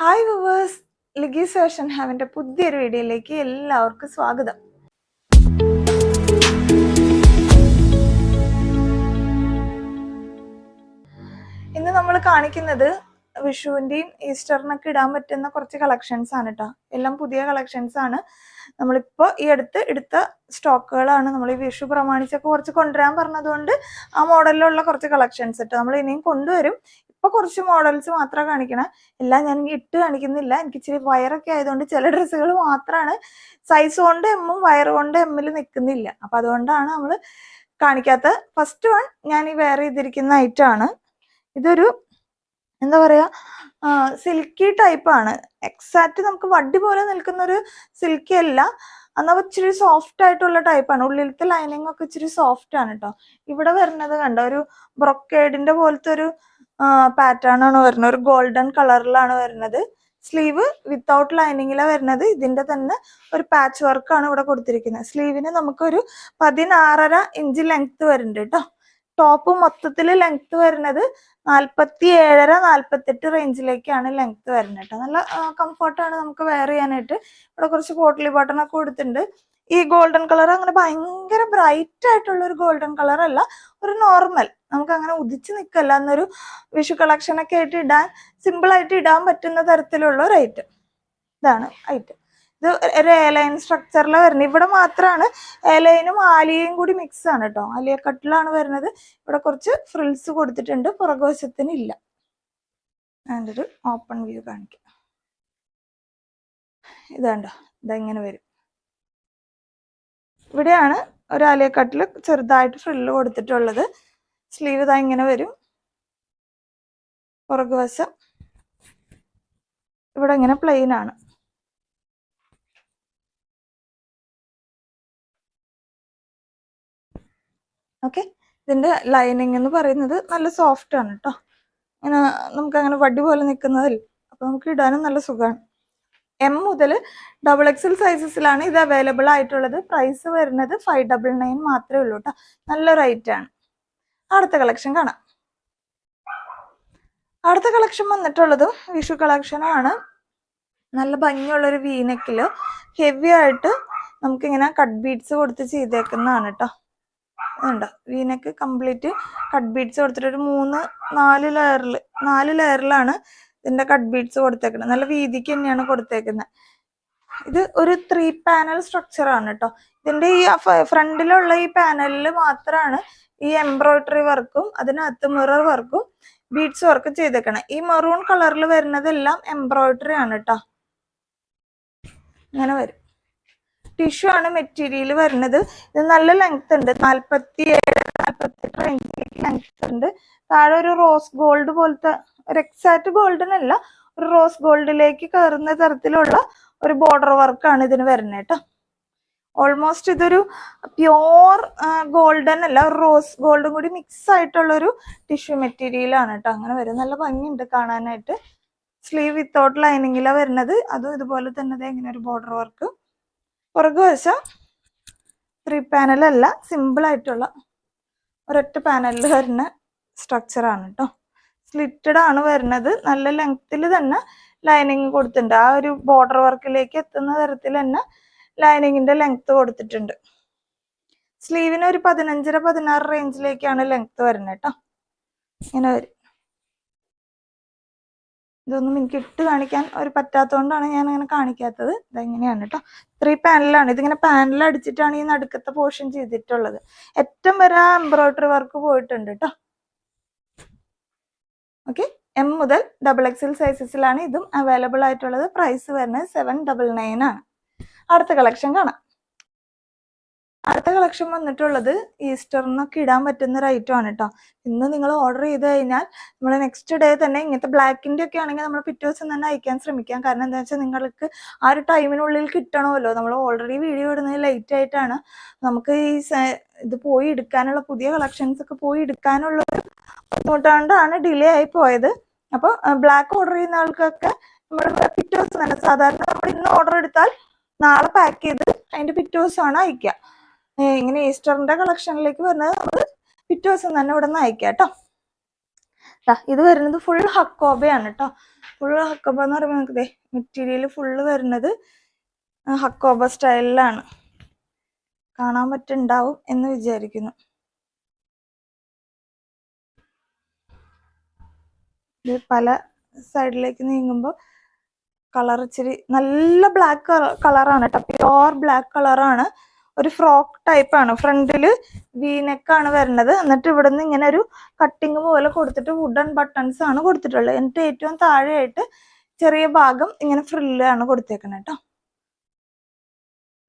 Hi viewers, ലിഗീസ് fashion ഹാവിൻ്റെ പുതിയൊരു വീഡിയോയിലേക്ക് എല്ലാവർക്കും സ്വാഗതം. ഇന്ന് നമ്മൾ കാണിക്കുന്നത് വിഷുവിൻ്റെയും ഈസ്റ്ററിനൊക്കെ ഇടാൻ പറ്റുന്ന കുറച്ച് കളക്ഷൻസ് ആണ് കേട്ടോ. എല്ലാം പുതിയ കളക്ഷൻസ് ആണ്. നമ്മളിപ്പോൾ ഈ അടുത്ത് എടുത്ത സ്റ്റോക്കുകളാണ്. നമ്മൾ ഈ വിഷു പ്രമാണിച്ചൊക്കെ കുറച്ച് കൊണ്ടുവരാൻ പറഞ്ഞതുകൊണ്ട് ആ മോഡലിലുള്ള കുറച്ച് കളക്ഷൻസ് കേട്ടോ നമ്മൾ ഇനിയും കൊണ്ടുവരും. ഇപ്പൊ കുറച്ച് മോഡൽസ് മാത്രമാണ് കാണിക്കണം. എല്ലാം ഞാൻ ഇട്ട് കാണിക്കുന്നില്ല. എനിക്ക് ഇച്ചിരി വയറൊക്കെ ആയതുകൊണ്ട് ചില ഡ്രസ്സുകൾ മാത്രമാണ് സൈസ് കൊണ്ട് എമ്മും വയറ് കൊണ്ട് എമ്മിൽ നിൽക്കുന്നില്ല. അപ്പൊ അതുകൊണ്ടാണ് നമ്മൾ കാണിക്കാത്ത. ഫസ്റ്റ് വൺ ഞാൻ ഈ വെയർ ചെയ്തിരിക്കുന്ന ഐറ്റം ആണ്. ഇതൊരു എന്താ പറയാ, സിൽക്കി ടൈപ്പാണ്. എക്സാക്റ്റ് നമുക്ക് വടി പോലെ നിൽക്കുന്ന ഒരു സിൽക്കി അല്ല, എന്നാൽ ഇച്ചിരി സോഫ്റ്റ് ആയിട്ടുള്ള ടൈപ്പാണ്. ഉള്ളിലത്തെ ലൈനിങ് ഒക്കെ ഇച്ചിരി സോഫ്റ്റ് ആണ് കേട്ടോ. ഇവിടെ വരുന്നത് കണ്ടോ, ഒരു ബ്രൊക്കേഡിന്റെ പോലത്തെ ഒരു പാറ്റേൺ ആണ് വരുന്നത്. ഒരു ഗോൾഡൻ കളറിലാണ് വരുന്നത്. സ്ലീവ് വിത്തൗട്ട് ലൈനിങ്ങിലാണ് വരുന്നത്. ഇതിന്റെ തന്നെ ഒരു പാച്ച് വർക്കാണ് ഇവിടെ കൊടുത്തിരിക്കുന്നത്. സ്ലീവിന് നമുക്കൊരു 16.5 ഇഞ്ച് ലെങ്ത് വരുന്നുണ്ട് കേട്ടോ. ടോപ്പ് മൊത്തത്തിൽ ലെങ്ത് വരുന്നത് 47-48 റേഞ്ചിലേക്കാണ് ലെങ്ത് വരുന്നത് കേട്ടോ. നല്ല കംഫർട്ടാണ് നമുക്ക് വെയർ ചെയ്യാനായിട്ട്. ഇവിടെ കുറച്ച് പോട്ട്ലി ബട്ടൺ ഒക്കെ കൊടുത്തിട്ടുണ്ട്. ഈ ഗോൾഡൻ കളർ അങ്ങനെ ഭയങ്കര ബ്രൈറ്റ് ആയിട്ടുള്ള ഒരു ഗോൾഡൻ കളർ അല്ല, ഒരു നോർമൽ, നമുക്ക് അങ്ങനെ ഉദിച്ച് നിൽക്കല്ല എന്നൊരു വിഷു കളക്ഷനൊക്കെ ആയിട്ട് ഇടാൻ, സിമ്പിൾ ആയിട്ട് ഇടാൻ പറ്റുന്ന തരത്തിലുള്ള ഒരു ഐറ്റം. ഇതാണ് ഐറ്റം. ഇത് ഒരു എയർലൈൻ സ്ട്രക്ചറിലാണ് വരുന്നത്. ഇവിടെ മാത്രമാണ് എയർലൈനും ആലിയയും കൂടി മിക്സ് ആണ് കേട്ടോ. ആലിയ കട്ടിലാണ് വരുന്നത്. ഇവിടെ കുറച്ച് ഫ്രിൽസ് കൊടുത്തിട്ടുണ്ട്, പുറകുവശത്തിന് ഇല്ല. അതിൻ്റെ ഒരു ഓപ്പൺ വ്യൂ കാണിക്കാം. ഇതാണ്ടോ, ഇതെങ്ങനെ വരും. ഇവിടെയാണ് ഒരു ആലിയ കട്ടിൽ ചെറുതായിട്ട് ഫ്രില്ല് കൊടുത്തിട്ടുള്ളത്. സ്ലീവ് ഇതാ ഇങ്ങനെ വരും. പുറകുവശം ഇവിടെ ഇങ്ങനെ പ്ലെയിൻ ആണ്. ഓക്കെ, ഇതിന്റെ ലൈനിങ് എന്ന് പറയുന്നത് നല്ല സോഫ്റ്റ് ആണ് കേട്ടോ. ഇങ്ങനെ നമുക്ക് അങ്ങനെ വടി പോലെ നിൽക്കുന്നതല്ല. അപ്പൊ നമുക്ക് ഇടാനും നല്ല സുഖമാണ്. എം മുതൽ XXL സൈസസിലാണ് ഇത് അവൈലബിൾ ആയിട്ടുള്ളത്. പ്രൈസ് വരുന്നത് 599 മാത്രമേ ഉള്ളൂ കേട്ടോ. നല്ല റേറ്റ് ആണ്. അടുത്ത കളക്ഷൻ കാണാം. അടുത്ത കളക്ഷൻ വന്നിട്ടുള്ളതും വിഷു കളക്ഷനാണ്. നല്ല ഭംഗിയുള്ളൊരു വീനെക്കില് ഹെവി ആയിട്ട് നമുക്കിങ്ങനെ കട്ട് ബീഡ്സ് കൊടുത്ത് ചെയ്തേക്കുന്നതാണ് കേട്ടോ. അതുണ്ടോ, വീനെക്ക് കംപ്ലീറ്റ് കട്ട് ബീഡ്സ് കൊടുത്തിട്ട് ഒരു 4 ലെയറിലാണ് ഇതിന്റെ കട്ട് ബീഡ്സ് കൊടുത്തേക്കുന്നത്. നല്ല വീതിക്ക് തന്നെയാണ് കൊടുത്തേക്കുന്നത്. ഇത് ഒരു 3 പാനൽ സ്ട്രക്ചർ ആണ് കേട്ടോ. ഇതിന്റെ ഈ ഫ്രണ്ടിലുള്ള ഈ പാനലിൽ മാത്രമാണ് ഈ എംബ്രോയിഡറി വർക്കും അതിനകത്ത് മിറർ വർക്കും ബീഡ്സ് വർക്കും ചെയ്തേക്കണം. ഈ മെറൂൺ കളറിൽ വരുന്നതെല്ലാം എംബ്രോയിഡറി ആണ് കേട്ടോ. ഇങ്ങനെ വരും. ടിഷ്യൂ ആണ് മെറ്റീരിയൽ വരുന്നത്. ഇത് നല്ല ലെങ്ത് ഉണ്ട്, 47-48 റേഞ്ചിലേക്ക് ലെങ്ത് ഉണ്ട്. താഴെ ഒരു റോസ് ഗോൾഡ് പോലത്തെ, ഒരു എക്സാക്ട് ഗോൾഡൻ അല്ല, ഒരു റോസ് ഗോൾഡിലേക്ക് കയറുന്ന തരത്തിലുള്ള ഒരു ബോർഡർ വർക്കാണ് ഇതിന് വരുന്നത് കേട്ടോ. ഓൾമോസ്റ്റ് ഇതൊരു പ്യോർ ഗോൾഡൻ അല്ല, ഒരു റോസ് ഗോൾഡും കൂടി മിക്സ് ആയിട്ടുള്ള ഒരു ടിഷ്യൂ മെറ്റീരിയൽ ആണ് കേട്ടോ. അങ്ങനെ വരും. നല്ല ഭംഗിയുണ്ട് കാണാനായിട്ട്. സ്ലീവ് വിത്തൗട്ട് ലൈനിങ്ങിലാണ് വരുന്നത്. അതും ഇതുപോലെ തന്നെ ഇങ്ങനെ ഒരു ബോർഡർ വർക്ക്. പുറകുവശം 3 പാനലല്ല, സിമ്പിൾ ആയിട്ടുള്ള ഒരൊറ്റ പാനലിൽ വരുന്ന സ്ട്രക്ചർ ആണ് കേട്ടോ. സ്ലിറ്റഡ് ആണ് വരുന്നത്. നല്ല ലെങ്ത്തിൽ തന്നെ ലൈനിങ് കൊടുത്തിട്ടുണ്ട്. ആ ഒരു ബോർഡർ വർക്കിലേക്ക് എത്തുന്ന തരത്തിൽ തന്നെ ലൈനിങ്ങിന്റെ ലെങ്ത് കൊടുത്തിട്ടുണ്ട്. സ്ലീവിന് ഒരു 15-16 റേഞ്ചിലേക്കാണ് ലെങ്ത് വരുന്നത് കേട്ടോ. ഇങ്ങനെ വരും. ഇതൊന്നും എനിക്ക് ഇട്ട് കാണിക്കാൻ ഒരു പറ്റാത്തതുകൊണ്ടാണ് ഞാൻ അങ്ങനെ കാണിക്കാത്തത്. ഇതെങ്ങനെയാണ് കേട്ടോ. 3 പാനലാണ്. ഇതിങ്ങനെ പാനൽ അടിച്ചിട്ടാണ് ഈ നടുക്കത്തെ പോർഷൻ ചെയ്തിട്ടുള്ളത്. ഏറ്റവും വരെ എംബ്രോയിഡറി വർക്ക് പോയിട്ടുണ്ട് കേട്ടോ. ഓക്കെ, എം മുതൽ XXL സൈസസിലാണ് ഇതും അവൈലബിൾ ആയിട്ടുള്ളത്. പ്രൈസ് വരുന്നത് 799 ആണ്. അടുത്ത കളക്ഷൻ കാണാം. അടുത്ത കളക്ഷൻ വന്നിട്ടുള്ളത് ഈസ്റ്ററിനൊക്കെ ഇടാൻ പറ്റുന്ന ഒരു ഐറ്റം ആണ് കേട്ടോ. ഇന്ന് നിങ്ങൾ ഓർഡർ ചെയ്ത് കഴിഞ്ഞാൽ നമ്മൾ നെക്സ്റ്റ് ഡേ തന്നെ, ഇങ്ങനത്തെ ബ്ലാക്കിന്റെ ഒക്കെ ആണെങ്കിൽ നമ്മൾ പിറ്റേ ദിവസം തന്നെ അയക്കാൻ ശ്രമിക്കാം. കാരണം എന്താ വെച്ചാൽ നിങ്ങൾക്ക് ആ ഒരു ടൈമിനുള്ളിൽ കിട്ടണമല്ലോ. നമ്മൾ ഓൾറെഡി വീഡിയോ ഇടുന്നത് ലേറ്റ് ആയിട്ടാണ്. നമുക്ക് ഈ ഇത് പോയി എടുക്കാനുള്ള, പുതിയ കളക്ഷൻസ് ഒക്കെ പോയി എടുക്കാനുള്ള ഒരു ബുദ്ധിമുട്ടാണ്ടാണ് ഡിലേ ആയി പോയത്. അപ്പോൾ ബ്ലാക്ക് ഓർഡർ ചെയ്യുന്ന ആൾക്കൊക്കെ നമ്മൾ പിറ്റേ ദിവസം തന്നെ, സാധാരണ നമ്മൾ ഇന്ന് ഓർഡർ എടുത്താൽ നാളെ പാക്ക് ചെയ്ത് അതിന്റെ പിറ്റേ ദിവസമാണ് അയക്കുക. ഇങ്ങനെ ഈസ്റ്ററിന്റെ കളക്ഷനിലേക്ക് വരുന്നത് നമ്മൾ പിറ്റേ ദിവസം തന്നെ ഇവിടെ നിന്ന് അയക്കാം കേട്ടോ. ഇത് വരുന്നത് ഫുൾ ഹക്കോബയാണ് കേട്ടോ. ഫുൾ ഹക്കോബ എന്ന് പറയുമ്പോൾ നമുക്ക് മെറ്റീരിയൽ ഫുള്ള് വരുന്നത് ഹക്കോബ സ്റ്റൈലിലാണ്. കാണാൻ പറ്റുണ്ടാവും എന്ന് വിചാരിക്കുന്നു. ഇത് പല സൈഡിലേക്ക് നീങ്ങുമ്പോൾ കളർ ഇച്ചിരി നല്ല ബ്ലാക്ക് കളറാണ് കേട്ടോ. പ്യുവർ ബ്ലാക്ക് കളറാണ്. ഒരു ഫ്രോക്ക് ടൈപ്പാണ്. ഫ്രണ്ടിൽ വീനെക്കാണ് വരുന്നത്. എന്നിട്ട് ഇവിടെ നിന്ന് ഇങ്ങനെ ഒരു കട്ടിങ് പോലെ കൊടുത്തിട്ട് വുഡൻ ബട്ടൺസ് ആണ് കൊടുത്തിട്ടുള്ളത്. എന്നിട്ട് ഏറ്റവും താഴെയായിട്ട് ചെറിയ ഭാഗം ഇങ്ങനെ ഫ്രില്ലാണ് കൊടുത്തേക്കുന്നത് കേട്ടോ.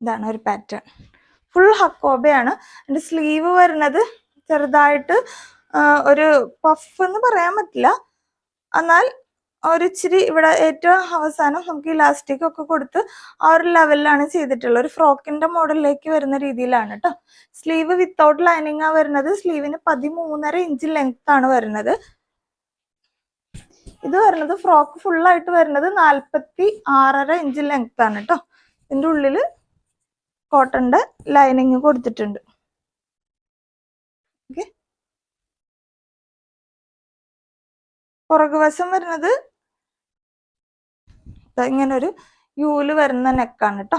ഇതാണ് ഒരു പാറ്റേൺ. ഫുൾ ഹക്കോബയാണ്. അതിൻ്റെ സ്ലീവ് വരുന്നത് ചെറുതായിട്ട് ഒരു പഫ് എന്ന് പറയാൻ പറ്റില്ല, എന്നാൽ ഒരിച്ചിരി ഇവിടെ ഏറ്റവും അവസാനം നമുക്ക് ഇലാസ്റ്റിക് ഒക്കെ കൊടുത്ത് ആ ഒരു ലെവലിലാണ് ചെയ്തിട്ടുള്ളത്. ഒരു ഫ്രോക്കിന്റെ മോഡലിലേക്ക് വരുന്ന രീതിയിലാണ് കേട്ടോ. സ്ലീവ് വിത്തൗട്ട് ലൈനിങ് ആ വരുന്നത്. സ്ലീവിന് 13.5 ഇഞ്ച് ലെങ്ത് ആണ് വരുന്നത്. ഇത് വരുന്നത് ഫ്രോക്ക് ഫുള്ളായിട്ട് വരുന്നത് 46.5 ഇഞ്ച് ലെങ്ത് ആണ് കേട്ടോ. ഇതിൻ്റെ ഉള്ളിൽ കോട്ടന്റെ ലൈനിങ് കൊടുത്തിട്ടുണ്ട്. ഓക്കെ, പുറകുവശം വരുന്നത് ഇങ്ങനെ ഒരു യൂല് വരുന്ന നെക്കാണ് കേട്ടോ.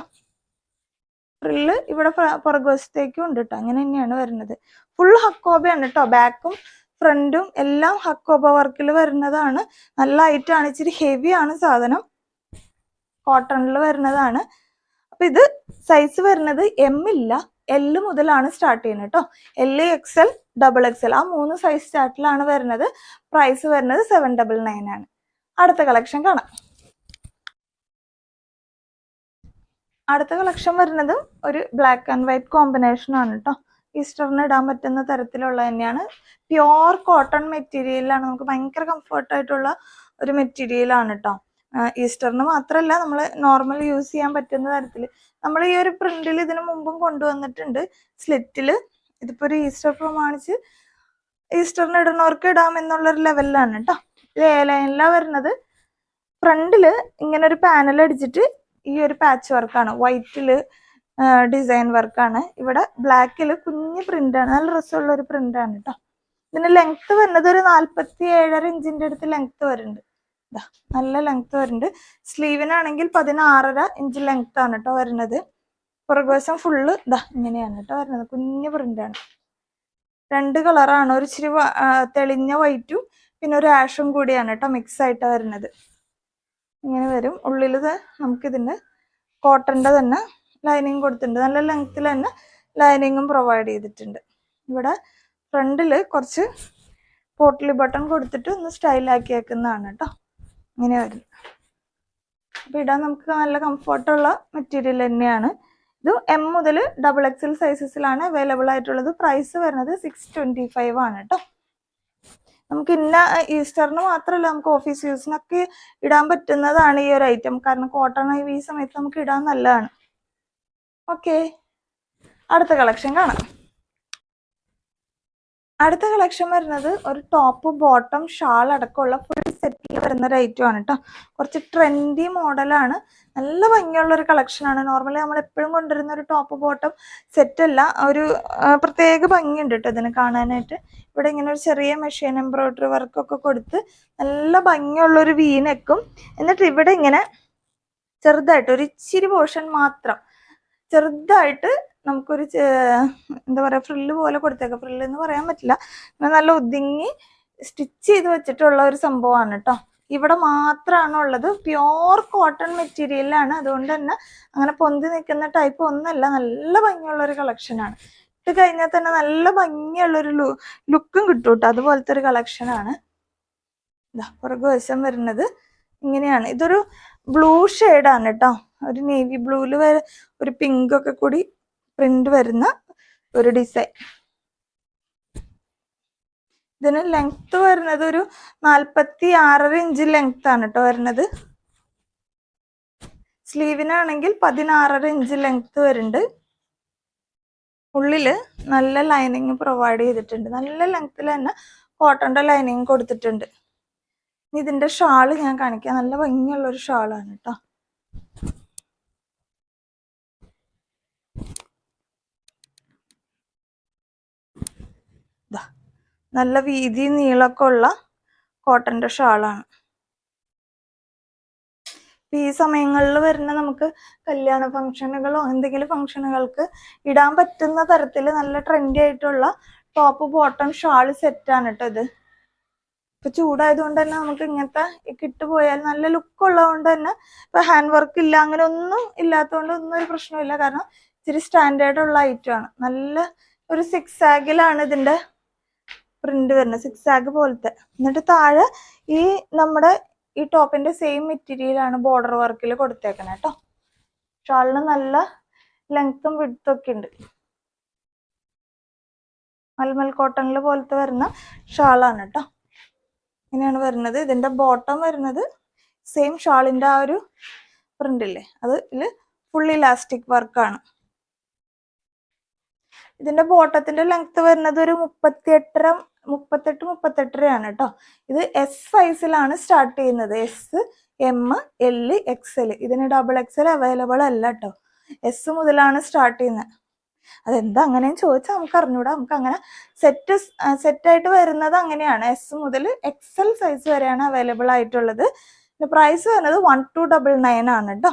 ഫ്രില്ല് ഇവിടെ പുറകുവശത്തേക്കും ഉണ്ട് കേട്ടോ. അങ്ങനെ തന്നെയാണ് വരുന്നത്. ഫുൾ ഹക്കോബയാണ് കേട്ടോ. ബാക്കും ഫ്രണ്ടും എല്ലാം ഹക്കോബ വർക്കിൽ വരുന്നതാണ്. നല്ല ഐറ്റാണ്. ഇച്ചിരി ഹെവിയാണ് സാധനം. കോട്ടണിൽ വരുന്നതാണ്. അപ്പൊ ഇത് സൈസ് വരുന്നത് എം ഇല്ല, എൽ മുതലാണ് സ്റ്റാർട്ട് ചെയ്യുന്നത് കേട്ടോ. എൽ, XL, XXL ആ 3 സൈസ് ചാർട്ടിലാണ് വരുന്നത്. പ്രൈസ് വരുന്നത് 799 ആണ്. അടുത്ത കളക്ഷൻ കാണാം. അടുത്ത കളക്ഷൻ വരുന്നത് ഒരു ബ്ലാക്ക് ആൻഡ് വൈറ്റ് കോമ്പിനേഷൻ ആണ് കേട്ടോ. ഈസ്റ്ററിന് ഇടാൻ പറ്റുന്ന തരത്തിലുള്ള തന്നെയാണ്. പ്യോർ കോട്ടൺ മെറ്റീരിയലാണ്. നമുക്ക് ഭയങ്കര കംഫർട്ടായിട്ടുള്ള ഒരു മെറ്റീരിയലാണ് കേട്ടോ. ഈസ്റ്ററിന് മാത്രമല്ല, നമ്മൾ നോർമൽ യൂസ് ചെയ്യാൻ പറ്റുന്ന തരത്തിൽ നമ്മൾ ഈ ഒരു പ്രിന്റിൽ ഇതിനു മുമ്പും കൊണ്ടുവന്നിട്ടുണ്ട്. സ്ലിറ്റിൽ ഇതിപ്പോ ഒരു ഈസ്റ്റർ പ്രമാണിച്ച് ഈസ്റ്ററിന് ഇടുന്നവർക്ക് ഇടാം എന്നുള്ളൊരു ലെവലിലാണ് കേട്ടോ. ഇത് എ ലൈനിലാണ് വരുന്നത്. ഫ്രണ്ടില് ഇങ്ങനെ ഒരു പാനൽ അടിച്ചിട്ട് ഈ ഒരു പാച്ച് വർക്കാണ്. വൈറ്റില് ഡിസൈൻ വർക്കാണ്. ഇവിടെ ബ്ലാക്കില് കുഞ്ഞ് പ്രിന്റാണ്. നല്ല രസമുള്ള ഒരു പ്രിന്റാണ് കേട്ടോ. ഇതിന് ലെങ്ത് വരുന്നത് ഒരു 47.5 ഇഞ്ചിന്റെ അടുത്ത് ലെങ്ത് വരുന്നുണ്ട്. നല്ല ലെങ്ത് വരുന്നുണ്ട്. സ്ലീവിനാണെങ്കിൽ 16.5 ഇഞ്ച് ലെങ്ത് ആണ് കേട്ടോ വരുന്നത്. പുറകുവശം ഫുള്ള് ഇങ്ങനെയാണ് കേട്ടോ വരുന്നത്. കുഞ്ഞ് പ്രിന്റാണ്. 2 കളറാണ്. ഒരു ഇച്ചിരി തെളിഞ്ഞ വൈറ്റും പിന്നെ ഒരു ആഷും കൂടിയാണ് കേട്ടോ മിക്സ് ആയിട്ട് വരുന്നത്. ഇങ്ങനെ വരും. ഉള്ളിൽ നമുക്കിതിൻ്റെ കോട്ടൻ്റെ തന്നെ ലൈനിങ് കൊടുത്തിട്ടുണ്ട്. നല്ല ലെങ്ത്തിൽ തന്നെ ലൈനിങ്ങും പ്രൊവൈഡ് ചെയ്തിട്ടുണ്ട്. ഇവിടെ ഫ്രണ്ടിൽ കുറച്ച് പോട്ട്ലി ബട്ടൺ കൊടുത്തിട്ട് ഒന്ന് സ്റ്റൈലാക്കി വെക്കുന്നതാണ് കേട്ടോ. ഇങ്ങനെ വരും. അപ്പോൾ ഇടാൻ നമുക്ക് നല്ല കംഫർട്ടുള്ള മെറ്റീരിയൽ തന്നെയാണ്. ഇത് M മുതൽ XXL സൈസസിലാണ് അവൈലബിൾ ആയിട്ടുള്ളത്. പ്രൈസ് വരുന്നത് 625 ആണ് കേട്ടോ. നമുക്ക് ഇന്ന ഈസ്റ്ററിന് മാത്രമല്ല, നമുക്ക് ഓഫീസ് യൂസിനൊക്കെ ഇടാൻ പറ്റുന്നതാണ് ഈ ഒരു ഐറ്റം. കാരണം കോട്ടൺ ഈ സമയത്ത് നമുക്ക് ഇടാൻ നല്ലതാണ്. ഓക്കെ, അടുത്ത കളക്ഷൻ കാണാം. അടുത്ത കളക്ഷൻ വരുന്നത് ഒരു ടോപ്പ് ബോട്ടം ഷാൾ അടക്കമുള്ള ഫുൾ സെറ്റിൽ വരുന്ന ഒരു ഐറ്റം ആണ് കേട്ടോ. കുറച്ച് ട്രെൻഡി മോഡലാണ്. നല്ല ഭംഗിയുള്ള ഒരു കളക്ഷനാണ്. നോർമലി നമ്മൾ എപ്പോഴും കൊണ്ടുവരുന്ന ഒരു ടോപ്പ് ബോട്ടം സെറ്റ് അല്ല. ഒരു പ്രത്യേക ഭംഗിയുണ്ട് കേട്ടോ ഇതിന് കാണാനായിട്ട്. ഇവിടെ ഇങ്ങനെ ഒരു ചെറിയ മെഷീൻ എംബ്രോയിഡറി വർക്കൊക്കെ കൊടുത്ത് നല്ല ഭംഗിയുള്ളൊരു വീനെക്കും. എന്നിട്ട് ഇവിടെ ഇങ്ങനെ ചെറുതായിട്ട് ഒരു ഇച്ചിരി പോർഷൻ മാത്രം ചെറുതായിട്ട് നമുക്കൊരു എന്താ പറയുക ഫ്രില്ല് പോലെ കൊടുത്തേക്കാം. ഫ്രില്ല് എന്ന് പറയാൻ പറ്റില്ല, നല്ല ഒതുങ്ങി സ്റ്റിച്ച് ചെയ്ത് വെച്ചിട്ടുള്ള ഒരു സംഭവമാണ് കേട്ടോ. ഇവിടെ മാത്രമാണ് ഉള്ളത്. പ്യോർ കോട്ടൺ മെറ്റീരിയലാണ്. അതുകൊണ്ട് തന്നെ അങ്ങനെ പൊന്തി നിൽക്കുന്ന ടൈപ്പ് ഒന്നല്ല. നല്ല ഭംഗിയുള്ള ഒരു കളക്ഷനാണ്. ഇത് കഴിഞ്ഞാൽ തന്നെ നല്ല ഭംഗിയുള്ളൊരു ലുക്കും കിട്ടും കേട്ടോ. അതുപോലത്തെ ഒരു കളക്ഷനാണ്. പുറകുവശം വരുന്നത് ഇങ്ങനെയാണ്. ഇതൊരു ബ്ലൂ ഷെയ്ഡാണ് കേട്ടോ. ഒരു നേവി ബ്ലൂവിൽ ഒരു പിങ്ക് ഒക്കെ കൂടി പ്രിന്റ് വരുന്ന ഒരു ഡിസൈൻ. ഇതിന് ലെങ്ത് വരുന്നത് ഒരു 46.5 ഇഞ്ച് ലെങ്ത് ആണ് കേട്ടോ വരുന്നത്. സ്ലീവിനാണെങ്കിൽ 16.5 ഇഞ്ച് ലെങ്ത് വരുന്നുണ്ട്. ഉള്ളില് നല്ല ലൈനിങ് പ്രൊവൈഡ് ചെയ്തിട്ടുണ്ട്. നല്ല ലെങ്ത്തിൽ തന്നെ കോട്ടന്റെ ലൈനിങ് കൊടുത്തിട്ടുണ്ട്. ഇതിന്റെ ഷാള് ഞാൻ കാണിക്കാം. നല്ല ഭംഗിയുള്ള ഒരു ഷാളാണ് കേട്ടോ. നല്ല വീതി നീളമൊക്കെ ഉള്ള കോട്ടന്റെ ഷാളാണ്. ഈ സമയങ്ങളിൽ വരുന്ന നമുക്ക് കല്യാണ ഫംഗ്ഷനുകളോ എന്തെങ്കിലും ഫംഗ്ഷനുകൾക്ക് ഇടാൻ പറ്റുന്ന തരത്തിൽ നല്ല ട്രെൻഡി ആയിട്ടുള്ള ടോപ്പ് ബോട്ടം ഷാൾ സെറ്റാണ് കേട്ടോ ഇത്. ഇപ്പൊ ചൂടായതുകൊണ്ട് തന്നെ നമുക്ക് ഇങ്ങനത്തെ കിട്ടുപോയാൽ നല്ല ലുക്ക് ഉള്ളതുകൊണ്ട് തന്നെ ഇപ്പൊ ഹാൻഡ് വർക്ക് ഇല്ല അങ്ങനെ ഒന്നും ഇല്ലാത്തതുകൊണ്ട് ഒന്നും ഒരു പ്രശ്നമില്ല. കാരണം ഇച്ചിരി സ്റ്റാൻഡേർഡ് ഉള്ള ഐറ്റം ആണ്. നല്ല ഒരു 6 ആഗിലാണ് ഇതിന്റെ പ്രിന്റ് വരുന്നത്, 6 ആഗ് പോലത്തെ. എന്നിട്ട് താഴെ ഈ നമ്മുടെ ഈ ടോപ്പിന്റെ സെയിം മെറ്റീരിയലാണ് ബോർഡർ വർക്കിൽ കൊടുത്തേക്കണേ കേട്ടോ. ഷാളിന് നല്ല ലെങ്ത്തും വിഡ്ത്തും ഒക്കെ ഉണ്ട്. മൽമൽ കോട്ടണിൽ പോലത്തെ വരുന്ന ഷാളാണ് കേട്ടോ. ഇങ്ങനെയാണ് വരുന്നത്. ഇതിന്റെ ബോട്ടം വരുന്നത് സെയിം ഷാളിന്റെ ആ ഒരു പ്രിന്റ് ഇല്ലേ, അത് ഇതില് ഫുൾ ഇലാസ്റ്റിക് വർക്കാണ്. ഇതിന്റെ ബോട്ടത്തിന്റെ ലെങ്ത് വരുന്നത് ഒരു 38-38 കേട്ടോ. ഇത് എസ് സൈസിലാണ് സ്റ്റാർട്ട് ചെയ്യുന്നത്. S, M, L, XL. ഇതിന് XXL അവൈലബിൾ അല്ല കേട്ടോ. എസ് മുതലാണ് സ്റ്റാർട്ട് ചെയ്യുന്നത്. അതെന്താ അങ്ങനെയും ചോദിച്ചാൽ നമുക്ക് അറിഞ്ഞൂടാ. നമുക്ക് അങ്ങനെ സെറ്റായിട്ട് വരുന്നത് അങ്ങനെയാണ്. എസ് മുതൽ XL സൈസ് വരെയാണ് അവൈലബിൾ ആയിട്ടുള്ളത്. പ്രൈസ് വരുന്നത് 1299 ആണ് കേട്ടോ.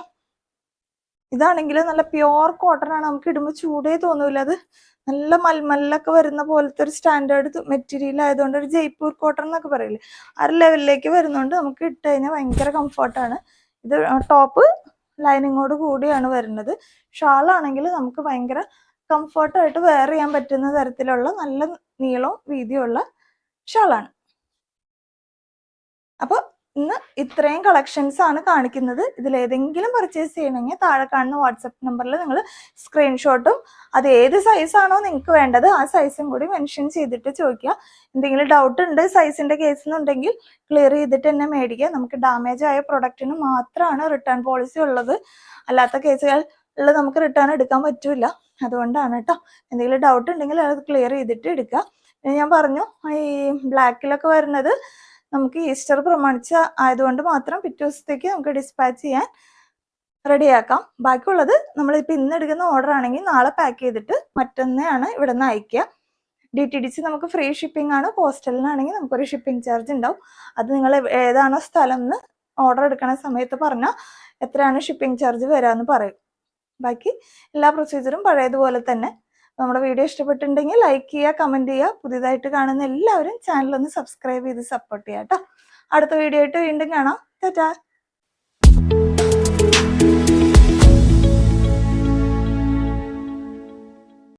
ഇതാണെങ്കിൽ നല്ല പ്യുവർ കോട്ടൺ ആണ്. നമുക്ക് ഇടുമ്പോൾ ചൂടേ തോന്നൂല. അത് നല്ല മൽമല്ലൊക്കെ വരുന്ന പോലത്തെ ഒരു സ്റ്റാൻഡേർഡ് മെറ്റീരിയൽ ആയതുകൊണ്ട് ഒരു ജയ്പൂർ കോട്ടൺ എന്നൊക്കെ പറയില്ലേ, ആ ഒരു ലെവലിലേക്ക് വരുന്നതുകൊണ്ട് നമുക്ക് ഇട്ട് കഴിഞ്ഞാൽ ഭയങ്കര കംഫർട്ടാണ്. ഇത് ടോപ്പ് ലൈനിങ്ങോട് കൂടിയാണ് വരുന്നത്. ഷാളാണെങ്കിൽ നമുക്ക് ഭയങ്കര കംഫർട്ടായിട്ട് വെയർ ചെയ്യാൻ പറ്റുന്ന തരത്തിലുള്ള നല്ല നീളവും വീതിയുള്ള ഷാളാണ്. അപ്പൊ ഇന്ന് ഇത്രയും കളക്ഷൻസ് ആണ് കാണിക്കുന്നത്. ഇതിലേതെങ്കിലും പർച്ചേസ് ചെയ്യണമെങ്കിൽ താഴെ കാണുന്ന വാട്സപ്പ് നമ്പറിൽ നിങ്ങൾ സ്ക്രീൻഷോട്ടും അത് ഏത് സൈസാണോ നിങ്ങൾക്ക് വേണ്ടത് ആ സൈസും കൂടി മെൻഷൻ ചെയ്തിട്ട് ചോദിക്കുക. എന്തെങ്കിലും ഡൗട്ട് ഉണ്ട് സൈസിന്റെ കേസിനുണ്ടെങ്കിൽ ക്ലിയർ ചെയ്തിട്ട് തന്നെ മേടിക്കുക. നമുക്ക് ഡാമേജ് ആയ പ്രൊഡക്റ്റിന് മാത്രമാണ് റിട്ടേൺ പോളിസി ഉള്ളത്. അല്ലാത്ത കേസുകളിൽ നമുക്ക് റിട്ടേൺ എടുക്കാൻ പറ്റൂല. അതുകൊണ്ടാണ് കേട്ടോ. എന്തെങ്കിലും ഡൗട്ട് ഉണ്ടെങ്കിൽ അത് ക്ലിയർ ചെയ്തിട്ട് എടുക്കുക. ഞാൻ പറഞ്ഞു ഈ ബ്ലാക്കിലൊക്കെ വരുന്നത് നമുക്ക് ഈസ്റ്റർ പ്രമാണിച്ച് ആയതുകൊണ്ട് മാത്രം പിറ്റേ ദിവസത്തേക്ക് നമുക്ക് ഡിസ്പാച്ച് ചെയ്യാൻ റെഡിയാക്കാം. ബാക്കിയുള്ളത് നമ്മളിപ്പോൾ ഇന്ന് എടുക്കുന്ന ഓർഡർ ആണെങ്കിൽ നാളെ പാക്ക് ചെയ്തിട്ട് മറ്റൊന്നെയാണ് ഇവിടെ നിന്ന് അയക്കുക. DTDC നമുക്ക് ഫ്രീ ഷിപ്പിംഗ് ആണ്. പോസ്റ്റലിനാണെങ്കിൽ നമുക്കൊരു ഷിപ്പിംഗ് ചാർജ് ഉണ്ടാവും. അത് നിങ്ങൾ ഏതാണോ സ്ഥലം എന്ന് ഓർഡർ എടുക്കുന്ന സമയത്ത് പറഞ്ഞാൽ എത്രയാണ് ഷിപ്പിംഗ് ചാർജ് വരാമെന്ന് പറയും. ബാക്കി എല്ലാ പ്രൊസീജിയറും പഴയതുപോലെ തന്നെ. നമ്മുടെ വീഡിയോ ഇഷ്ടപ്പെട്ടിട്ടുണ്ടെങ്കിൽ ലൈക്ക് ചെയ്യുക, കമന്റ് ചെയ്യുക. പുതിയതായിട്ട് കാണുന്ന എല്ലാവരും ചാനൽ ഒന്ന് സബ്സ്ക്രൈബ് ചെയ്ത് സപ്പോർട്ട് ചെയ്യാം കേട്ടോ. അടുത്ത വീഡിയോ ആയിട്ട് വീണ്ടും കാണാം. ടാറ്റാ.